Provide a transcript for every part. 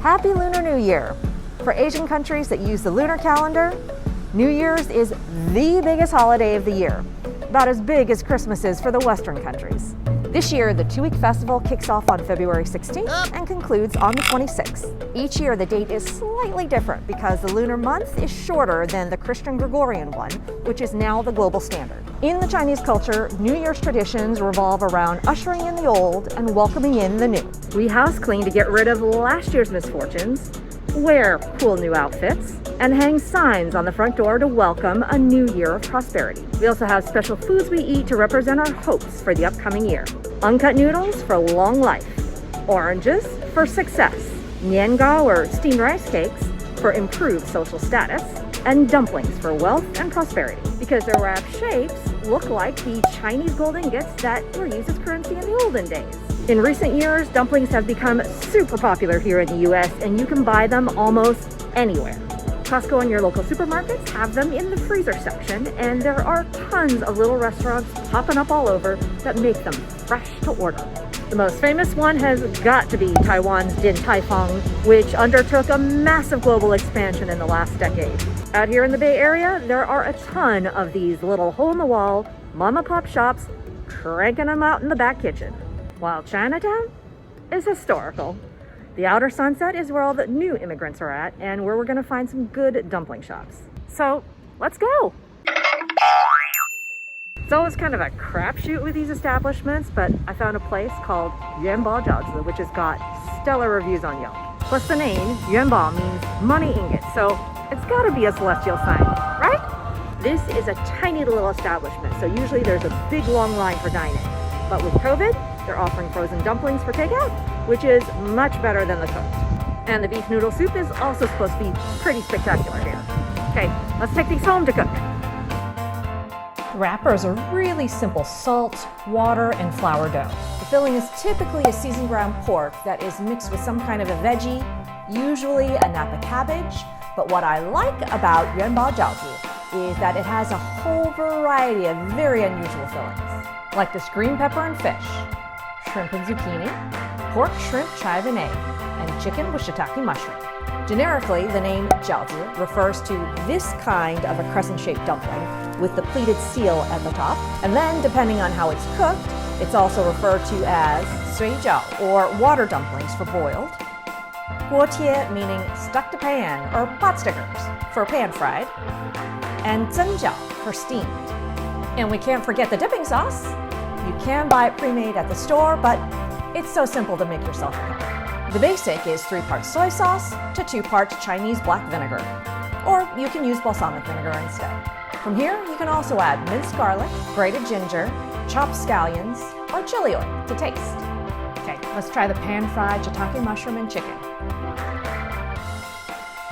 Happy Lunar New Year! For Asian countries that use the lunar calendar, New Year's is the biggest holiday of the year, about as big as Christmas is for the Western countries. This year, the 2-week festival kicks off on February 16th and concludes on the 26th. Each year, the date is slightly different because the lunar month is shorter than the Christian Gregorian one, which is now the global standard. In the Chinese culture, New Year's traditions revolve around ushering in the old and welcoming in the new. We house clean to get rid of last year's misfortunes, wear cool new outfits, and hang signs on the front door to welcome a new year of prosperity. We also have special foods we eat to represent our hopes for the upcoming year. Uncut noodles for long life, oranges for success, niangao or steamed rice cakes for improved social status, and dumplings for wealth and prosperity, because their wrapped shapes look like the Chinese gold ingots that were used as currency in the olden days. In recent years, dumplings have become super popular here in the US, and you can buy them almost anywhere. Costco and your local supermarkets have them in the freezer section, and there are tons of little restaurants popping up all over that make them fresh to order. The most famous one has got to be Taiwan's Din Tai Fung, which undertook a massive global expansion in the last decade. Out here in the Bay Area, there are a ton of these little hole-in-the-wall mom-and-pop shops cranking them out in the back kitchen. While Chinatown is historical. The outer Sunset is where all the new immigrants are at and where we're going to find some good dumpling shops. So let's go. It's always kind of a crapshoot with these establishments, but I found a place called Yuanbao Jiaozi, which has got stellar reviews on Yelp. Plus the name, Yuanbao, means money ingot, so it's got to be a celestial sign, right? This is a tiny little establishment, so usually there's a big long line for dining. But with COVID, they're offering frozen dumplings for takeout, which is much better than the cooked. And the beef noodle soup is also supposed to be pretty spectacular here. Okay, let's take these home to cook. The wrappers are really simple: salt, water, and flour dough. The filling is typically a seasoned ground pork that is mixed with some kind of a veggie, usually a Napa cabbage. But what I like about Yuanbao Jiaozi is that it has a whole variety of very unusual fillings, like this green pepper and fish, shrimp and zucchini, pork, shrimp, chive, and egg, and chicken with shiitake mushroom. Generically, the name jiaozi refers to this kind of a crescent-shaped dumpling with the pleated seal at the top. And then, depending on how it's cooked, it's also referred to as sui jiao, or water dumplings for boiled, guo tie, meaning stuck to pan, or pot stickers for pan-fried, and zhen jiao for steamed. And we can't forget the dipping sauce. You can buy it pre-made at the store, but it's so simple to make yourself at home. The basic is 3 parts soy sauce to 2 parts Chinese black vinegar, or you can use balsamic vinegar instead. From here, you can also add minced garlic, grated ginger, chopped scallions, or chili oil to taste. Okay, let's try the pan-fried shiitake mushroom and chicken.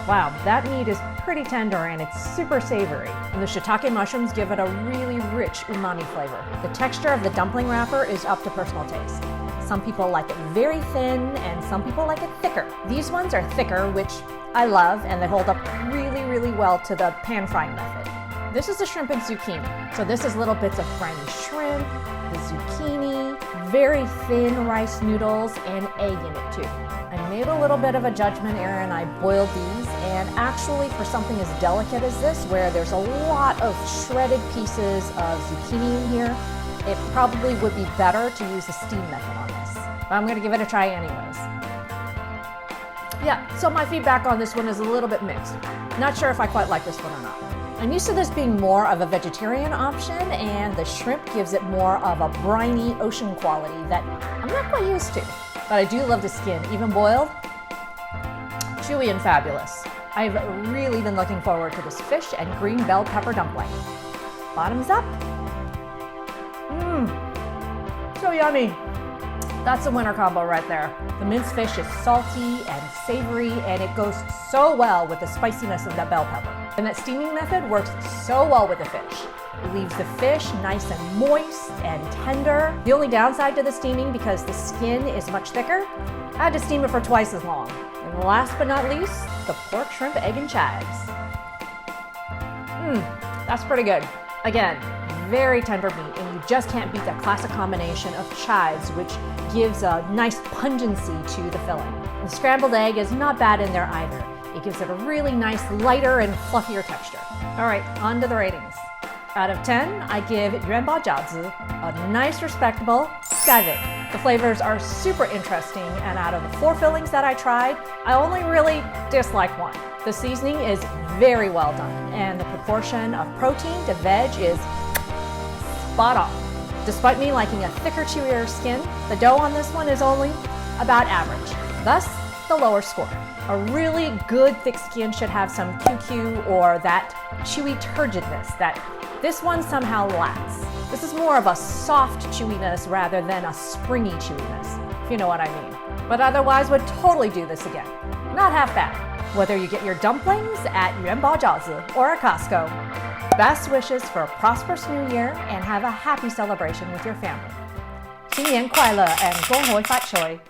Wow, that meat is pretty tender and it's super savory. And the shiitake mushrooms give it a really rich umami flavor. The texture of the dumpling wrapper is up to personal taste. Some people like it very thin and some people like it thicker. These ones are thicker, which I love, and they hold up really, really well to the pan frying method. This is the shrimp and zucchini. So this is little bits of briny shrimp, the zucchini, very thin rice noodles, and egg in it too. I made a little bit of a judgment error and I boiled these, and actually for something as delicate as this, where there's a lot of shredded pieces of zucchini in here, it probably would be better to use the steam method on this. But I'm gonna give it a try anyways. Yeah, so my feedback on this one is a little bit mixed. Not sure if I quite like this one or not. I'm used to this being more of a vegetarian option, and the shrimp gives it more of a briny ocean quality that I'm not quite used to. But I do love the skin, even boiled. Chewy and fabulous. I've really been looking forward to this fish and green bell pepper dumpling. Bottoms up. So yummy. That's a winner combo right there. The minced fish is salty and savory, and it goes so well with the spiciness of that bell pepper. And that steaming method works so well with the fish. It leaves the fish nice and moist and tender. The only downside to the steaming, because the skin is much thicker, I had to steam it for twice as long. And last but not least, the pork, shrimp, egg, and chives. That's pretty good. Again, very tender meat, and you just can't beat that classic combination of chives, which gives a nice pungency to the filling. The scrambled egg is not bad in there either. It gives it a really nice, lighter and fluffier texture. All right, on to the ratings. Out of 10, I give Yuanbao Jiaozi a nice, respectable 7. The flavors are super interesting, and out of the 4 fillings that I tried, I only really dislike one. The seasoning is very well done, and the proportion of protein to veg is spot on. Despite me liking a thicker, chewier skin, the dough on this one is only about average. Thus, the lower score. A really good thick skin should have some QQ or that chewy turgidness that this one somehow lacks. This is more of a soft chewiness rather than a springy chewiness, if you know what I mean. But otherwise would totally do this again. Not half bad. Whether you get your dumplings at Yuanbao Jiaozi or at Costco, best wishes for a prosperous new year and have a happy celebration with your family. 新年快乐 and 恭喜发财!